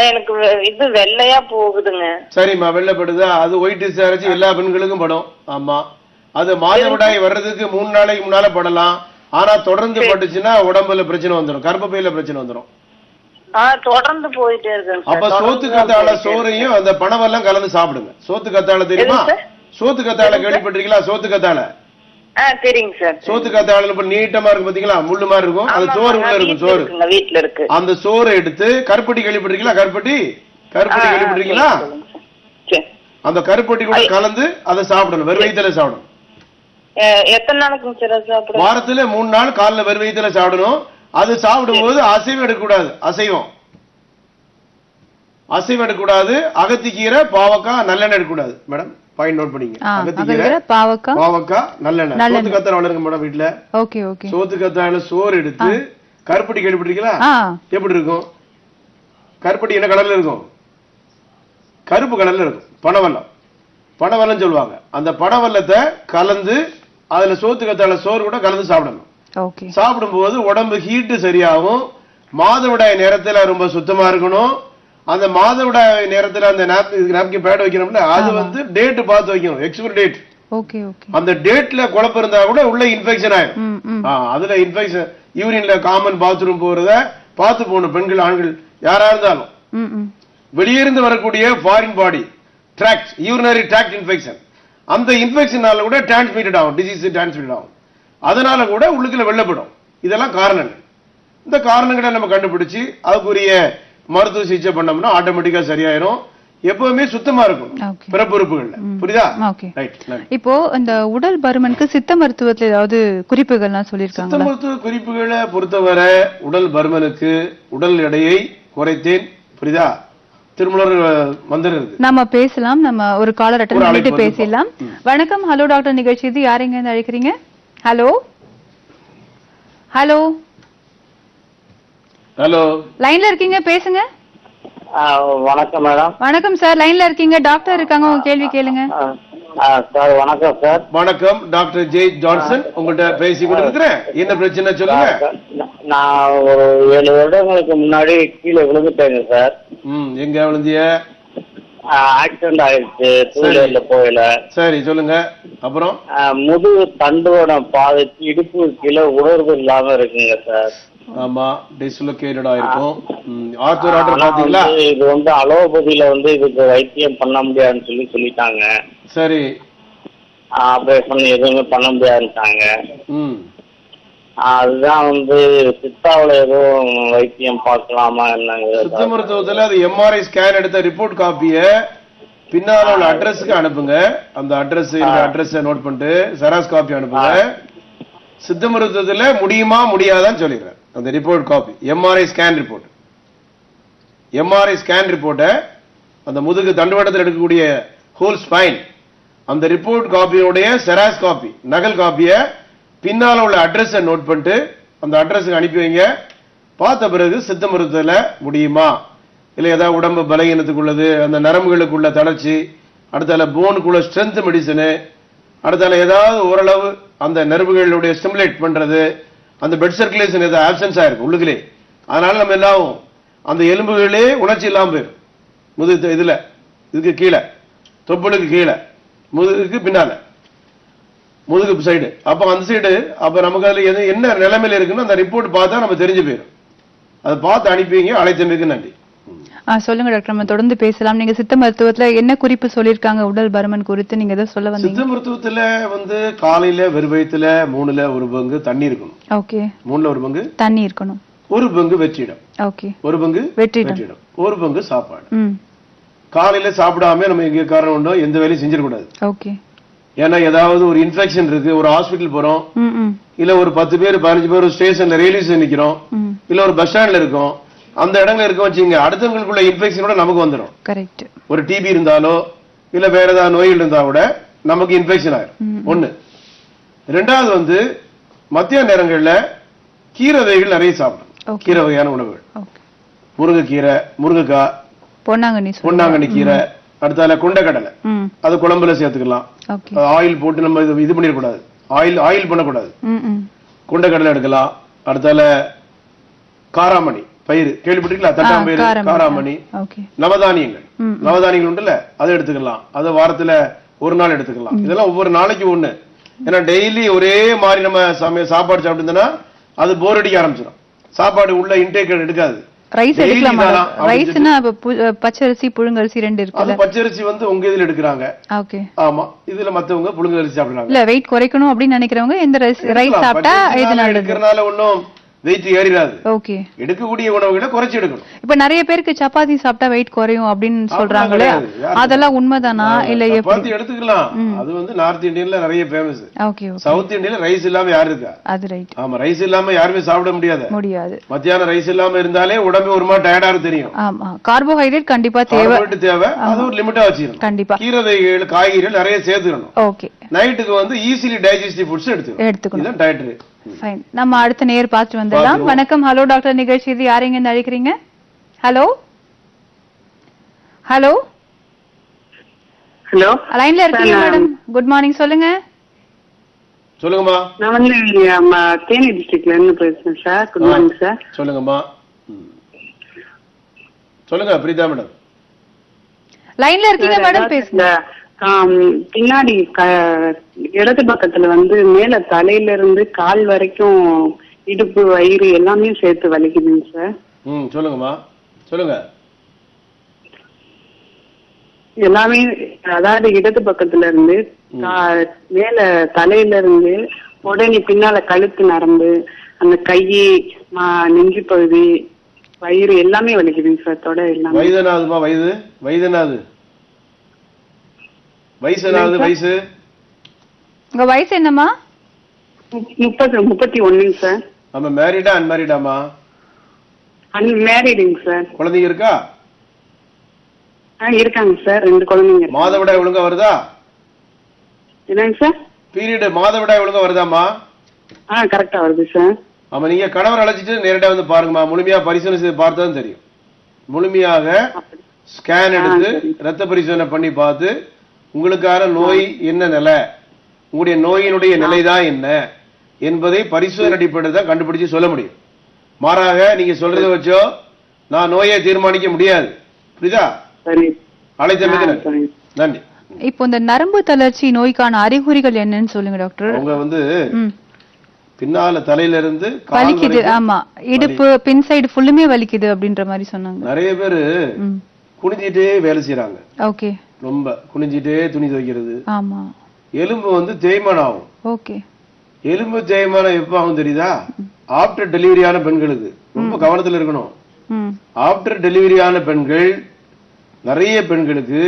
எனக்கு இது வெள்ளையா போகுதுங்க. சரிம்மா, வெள்ளைப்படுதா? அது ஒயிட் டிஸ்சார்ஜ் எல்லா பெண்களுக்கும் படும். ஆமா, அது மாதவிடாய் வர்றதுக்கு 3 நாளைக்கு முன்னால படலாம். ஆனா தொடர்ந்து பட்டுச்சுன்னா உடம்புல பிரச்சனை வந்துடும், கர்ப்பப்பையில பிரச்சனை வந்துடும். தொடர்ந்து போயிட்டே இருக்கு. அப்ப சோத்து கத்தாழ சோறையும் அந்த பணவெல்லாம் கலந்து சாப்பிடுங்க. சோத்து கத்தாழ தெரியுமா? சோத்து கத்தாழ கேள்விப்பட்டிருக்கீங்களா? சோத்து கத்தாழ தெரியுங்க சார். சோத்து கத்தாழ நீட்டமா இருக்கும் பாத்தீங்களா, முள்ளு மாதிரி இருக்கும். அது சோறு உள்ள இருக்கும். சோறு வீட்டுல இருக்கு. அந்த சோறை எடுத்து, கருப்பட்டி கேள்விப்பட்டிருக்கீங்களா? கருப்பட்டி கேள்விப்பட்டிருக்கீங்களா? அந்த கருப்பட்டி கூட கலந்து அதை சாப்பிடணும், வெறும் வயிற்றுல சாப்பிடணும். எத்தனை நாளைக்கு சாப்பிடணும்? வாரத்துல 3 நாள் காலைல வெறும் வயிற்றுல சாப்பிடணும். அது சாப்பிடும் போது அசைவம் எடுக்கக்கூடாது. அசைவம் எடுக்கக்கூடாது. அகத்திக்கீரை, பாவக்காய், நல்லெண்ணெய் எடுக்கக்கூடாது. மேடம் பாயிண்ட் நோட் பண்ணிங்க. அகத்திக்கீரை, பாவக்காய், நல்லெண்ணெய். சோத்து கத்தாழ வளருங்க மேடம் வீட்டுல. சோத்து கத்தாழ சோறு எடுத்து, கருப்பட்டி கேள்விப்பட்டிருக்கீங்களா? எப்படி இருக்கும்? கருப்பட்டி என்ன கலர்ல இருக்கும்? கருப்பு கலர்ல இருக்கும். பனவெல்லம் சொல்லுவாங்க. அந்த பனவெல்லத்தை கலந்து அதுல சோத்து கத்தாழ சோறு கூட கலந்து சாப்பிடணும். சாப்பிடும் போது உடம்பு ஹீட் சரியாகும். மாதவிடாய் நேரத்துல ரொம்ப சுத்தமா இருக்கணும். அந்த மாதவிடாய் நேரத்துல அந்த நாப்கின் பேட் வைக்கணும்னா அது வந்து டேட் பார்த்து வைக்கணும், எக்ஸ்பைரி டேட். அந்த டேட்ல குழப்பம் இருந்தா கூட உள்ள இன்ஃபெக்ஷன் ஆயிடும். அதுல இன்ஃபெக்ஷன், யூரின்ல காமன் பாத்ரூம் போறத பார்த்து போகணும். பெண்கள் ஆண்கள் யாரா இருந்தாலும் வெளியிருந்து வரக்கூடிய foreign body tract, urinary tract infection, அந்த இன்ஃபெக்ஷனால கூட டிரான்ஸ்மிட்டட் ஆகும், டிசீஸ் டிரான்ஸ்மிட்டட் ஆகும். அதனால கூட உள்ளுக்குள்ள வெள்ளப்படும். இதெல்லாம் காரணங்கள். இந்த காரணங்களை நம்ம கண்டுபிடிச்சு அதுக்குரிய மருத்துவ சிகிச்சை பண்ணோம்னா ஆட்டோமேட்டிக்கா சரியாயிரும். எப்பவுமே சுத்தமா இருக்கும் பிறப்புறுப்புகள்ல. புரியுதா? இப்போ இந்த உடல் பருமனுக்கு சித்த மருத்துவத்துல ஏதாவது குறிப்புகள்லாம் சொல்லிருக்காங்க? சித்த மருத்துவ குறிப்புகளை பொறுத்தவரை உடல் பருமனுக்கு உடல் எடையை குறைத்தேன். புரியுதா? திருமலர் மந்திரம் இருக்கு. நம்ம பேசலாம். நம்ம ஒரு காலர் அட்டெண்ட் பண்ணிட்டு பேசலாம். வணக்கம். ஹலோ டாக்டர் நிகழ்ச்சி இது யாரெங்க இருந்து அழைக்கிறீங்க? ஹலோ ஹலோ ஹலோ, லைன்ல இருக்கீங்க, பேசுங்க. வணக்கம் மேடம். வணக்கம் சார், லைன்ல இருக்கீங்க, டாக்டர் இருக்காங்க, உங்க கேள்வி கேளுங்க. சார் வணக்கம் சார். வணக்கம், டாக்டர் ஜே ஜான்சன் உங்கள்கிட்ட பேசி கொண்டிருக்கிறேன். என்ன பிரச்சனை சொல்லுங்க. நான் ஒரு 7 வருடங்களுக்கு முன்னாடி கீழே விழுந்துட்டேங்க சார். எங்க விழுந்திய? ஆக்சிடென்ட் ஆயிடுச்சு, டூவீலர்ல போயில. சரி சொல்லுங்க. அப்புறம் முதுகு தண்டுவட பாதைக்கு இடுப்பு கீழே உணர்வு இல்லாம இருக்குங்க சார். ஆமா, டிஸ்லோகேட்டட் ஆயிருக்கும். ஆர்த்தோ டாக்டர் பாத்தீங்களா? இது அலோபதியில இதுக்கு வைத்தியம் பண்ண முடியாதுன்னு சொல்லிட்டாங்க. சரி, ஆபரேஷன் எதுவுமே பண்ண முடியாதுட்டாங்க. அதுதான் சித்தாவில எதுவும் வைத்தியம் பார்க்கலாமா என்னங்க? சித்த மருத்துவத்துல அது எம்ஆர்ஐ ஸ்கேன் எடுத்த ரிப்போர்ட் காப்பிய பின்னால உள்ள அட்ரஸுக்கு அனுப்புங்க. அந்த அட்ரஸ் நோட் பண்ணிட்டு செராக்ஸ் காப்பி அனுப்புங்க. சித்த மருத்துவத்துல முடியுமா முடியாதான்னு சொல்லிடுறேன். அந்த report copy MRI scan report. MRI scan ரிப்போர்ட்டை அந்த முதுகு தண்டுவடத்தில் எடுக்கக்கூடிய ஹோல் ஸ்பைன் அந்த ரிப்போர்ட் காப்பியோடைய செராக்ஸ் காப்பி நகல் காப்பிய பின்னால உள்ள அட்ரஸை நோட் பண்ணிட்டு அந்த அட்ரஸுக்கு அனுப்பி வைங்க. பார்த்த பிறகு சித்த மருத்துவத்துல முடியுமா, இல்ல ஏதாவது உடம்பு பலகீனத்துக்குள்ளது, அந்த நரம்புகளுக்குள்ள தளர்ச்சி, அடுத்தால போனுக்குள்ள ஸ்ட்ரென்த் மெடிசனு, அடுத்தால ஏதாவது ஓரளவு அந்த நர்வுகளுடைய ஸ்டிமுலேட் பண்றது, அந்த பிளட் சர்க்குலேஷன் ஏதாவது ஆப்சன்ஸ் ஆயிருக்கு உள்ளுகளே, அதனால நம்ம எல்லாம் அந்த எலும்புகளே உணர்ச்சி இல்லாம போயிடும். முதுகு இதுக்கு கீழே, தொப்புளுக்கு கீழே, முதுகுக்கு பின்னால, முதுகு சைடு. அப்ப அந்த சைடு அப்ப நமக்கு அதுல என்ன நிலைமையில இருக்குன்னு அந்த ரிப்போர்ட் பார்த்தா நம்ம தெரிஞ்சு போயிடும். அதை பார்த்து அனுப்பிங்க. அழைத்தமைக்கு நன்றி. சொல்லுங்க டாக்டர், நம்ம தொடர்ந்து பேசலாம். நீங்க சித்த மருத்துவத்துல என்ன குறிப்பு சொல்லிருக்காங்க உடல் பருமன் குறித்து, நீங்க எதை சொல்ல வந்தீங்க? சித்த மருத்துவத்துல காலையில வெறும் வயித்துல 3ல் 1 பங்கு தண்ணி இருக்கணும். ஓகே. 3ல் 1 பங்கு தண்ணி இருக்கணும். 1 பங்கு வெற்றிடம். ஓகே. 1 பங்கு வெற்றிடம். 1 பங்கு சாப்பாடு. காலையில சாப்பிடாம நம்ம எங்க காரணம் உண்டோ எந்த வேலையும் செஞ்சிடக்கூடாது. ஓகே. ஏன்னா ஏதாவது ஒரு இன்ஃபெக்ஷன் இருக்கு, ஒரு ஹாஸ்பிட்டல் போறோம், இல்ல ஒரு 10 பேர் 15 பேர் ஒரு ஸ்டேஷன்ல ரயில்வே ஸ்டேஷன் நிக்கிறோம், இல்ல ஒரு பஸ் ஸ்டாண்ட்ல இருக்கோம், அந்த இடத்துல இருக்க வச்சுங்க அடுத்தவங்களுக்குள்ள இன்ஃபெக்ஷனோட நமக்கு வந்துடும். கரெக்ட். ஒரு டிபி இருந்தாலோ இல்ல வேற ஏதாவது நோய்கள் இருந்தா கூட நமக்கு இன்ஃபெக்ஷன் ஆயிரும். 1. 2வது மத்திய நேரங்கள்ல கீரை வகைகள் நிறைய சாப்பிடணும். கீரை வகையான உணவுகள், முருங்கைக்கீரை, முருங்கைக்காய், பொன்னாங்கண்ணி கீரை, அடுத்தால கொண்டைக்கடலை, அது குழம்புல சேர்த்துக்கலாம். ஆயில் போட்டு நம்ம இது பண்ணிடக்கூடாது, ஆயில் பண்ணக்கூடாது. கொண்டைக்கடலை எடுக்கலாம். அடுத்தால காராமணி பயிர் கேள்விப்பட்டிருக்கீங்களா? தட்டாம்பயிறு, காராமணி, நவதானியங்கள் உண்டுல்ல, அதை எடுத்துக்கலாம். அதை வாரத்துல 1 நாள் எடுத்துக்கலாம். இதெல்லாம் ஒவ்வொரு நாளைக்கு 1. ஏன்னா டெய்லி ஒரே மாதிரி நம்ம சாப்பாடு சாப்பிட்டு அது போர் அடிக்க ஆரம்பிச்சிடும். சாப்பாடு உள்ள இன்டேக் எடுக்காது. ரைஸ் எடுக்கலாமா? ரைஸ்னா பச்சரிசி புழுங்கரிசி 2 இருக்குல்ல. பச்சரிசி உங்க இதுல எடுக்கறாங்க. ஓகே. ஆமா, இதுல மத்தவங்க புழுங்கரிசி சாப்பிடுறாங்க. இல்ல வெயிட் குறைக்கணும் அப்படி நினைக்கிறவங்க இந்த ரைஸ் சாப்பிட்டா இது நல்லது. எடுக்கறனால ஒண்ணும் வெயிட் ஏறிராது. ஓகே. எடுக்கக்கூடிய உணவுகளை குறைச்சு எடுக்கணும். இப்ப நிறைய பேருக்கு சப்பாத்தி சாப்பிட்டா வெயிட் குறையும் அப்படின்னு சொல்றாங்களே, அதெல்லாம் உண்மைதானா? இல்ல சப்பாத்தி எடுத்துக்கலாம். அது நார்த் இந்தியன்ல நிறைய ஃபேமஸ். ஓகே. சவுத் இந்தியன்ல ரைஸ் இல்லாம யாரு இருக்கா? அது ரைட். ஆமா, ரைஸ் இல்லாம யாருமே சாப்பிட முடியாது. மத்தியானம் ரைஸ் இல்லாம இருந்தாலே உடம்பு ஒரு மாதிரி டயர்டா தெரியும். ஆமா, கார்போஹைட்ரேட் கண்டிப்பா தேவை. அது ஒரு லிமிட்டா வச்சிரணும். கண்டிப்பா. கீரை வகைகள், காய்கறிகள் நிறைய சேர்த்துக்கணும். ஓகே. நைட்டுக்கு ஈஸிலி டைஜஸ்டிவ் ஃபுட்ஸ் எடுத்துக்கணும். இதான் டயட்ரி. ஃபைன். நம்ம அடுத்த நேர் பார்த்து வந்துடலாம். வணக்கம். ஹலோ டாக்டர் நிகழ்ச்சி இது யாரெங்க இருந்து அழைக்கிறீங்க? ஹலோ ஹலோ ஹலோ, லைன்ல இருக்கீங்க மேடம். குட் மார்னிங், சொல்லுங்க. சொல்லுங்கம்மா. நான் தேனி டிஸ்ட்ரிக்ட்ல இருந்து பேசுறேன் சார். Good morning sir. சொல்லுங்கம்மா. சொல்லுங்க பிரீதா மேடம். லைன்ல இருக்கீங்க மேடம், பேசுங்க. பின்னாடி இடது பக்கத்துல மேல தலையில இருந்து கால் வரைக்கும் இடுப்பு, வயிறு எல்லாமே சேர்த்து வலிக்குதுங்க சார். சொல்லுங்கம்மா, சொல்லுங்க. எல்லாமே அதாவது இடது பக்கத்துல இருந்து மேல தலையில இருந்து உடனே பின்னால கழுத்து நரம்பு, அந்த கையை, நெஞ்சு பகுதி, வயிறு எல்லாமே வலிக்குதுங்க சார், தொடை எல்லாமே. வயதுனாதுமா? வயதுனாது வயசுனாது? வயசு உங்க வயசு என்னம்மா? 31ங்க சார். நம்ம மேரிடா அன்மேரிடாமா? அன்மேரிடுங்க சார். குழந்தைங்க இருக்கா? இருக்காங்க சார், 2 குழந்தைங்க. மாதவிடாய் ஒழுங்கா வருதா? என்னங்க சார்? பீரியட் மாதவிடாய் ஒழுங்கா வருதாமா? கரெக்டா வருது சார். ஆமா, நீங்க கணவர் அழைச்சிட்டு நேரடியா வந்து பாருங்கம்மா. முழுமையா பரிசோதனை செய்து பார்த்தா தெரியும். முழுமையாக ஸ்கேன் எடுத்து ரத்த பரிசோதனை பண்ணி பார்த்து உங்களுக்கான நோய் என்ன நிலை, உங்களுடைய நோயினுடைய நிலைதான் என்ன என்பதை பரிசோதனை அடிப்படையில் தான் கண்டுபிடிச்சு சொல்ல முடியும். மாறாக நீங்க சொல்றதை வச்சோ நான் நோயை தீர்மானிக்க முடியாது. புரியுதா? அழைத்தமைக்கு நன்றி. இப்போ இந்த நரம்பு தளர்ச்சி நோய்க்கான அறிகுறிகள் என்னன்னு சொல்லுங்க டாக்டர். அவங்க பின்னால தலையில இருந்து வலிக்குது. ஆமா, இடுப்பு பின் சைடு ஃபுல்லுமே வலிக்குது அப்படின்ற மாதிரி சொன்னாங்க. நிறைய பேரு குனிஞ்சிட்டே வேலை செய்யறாங்க. ஓகே. ரொம்ப குனிஞ்சிட்டே துணி துவைக்கிறது. ஆமா. எலும்பு தேய்மானம் ஆகும். ஓகே. எலும்பு தேய்மானம் எப்ப ஆகும் தெரியுதா? ஆஃப்டர் டெலிவரியான பெண்களுக்கு ரொம்ப கவனத்துல இருக்கணும். ஆஃப்டர் டெலிவரியான பெண்கள் நிறைய பெண்களுக்கு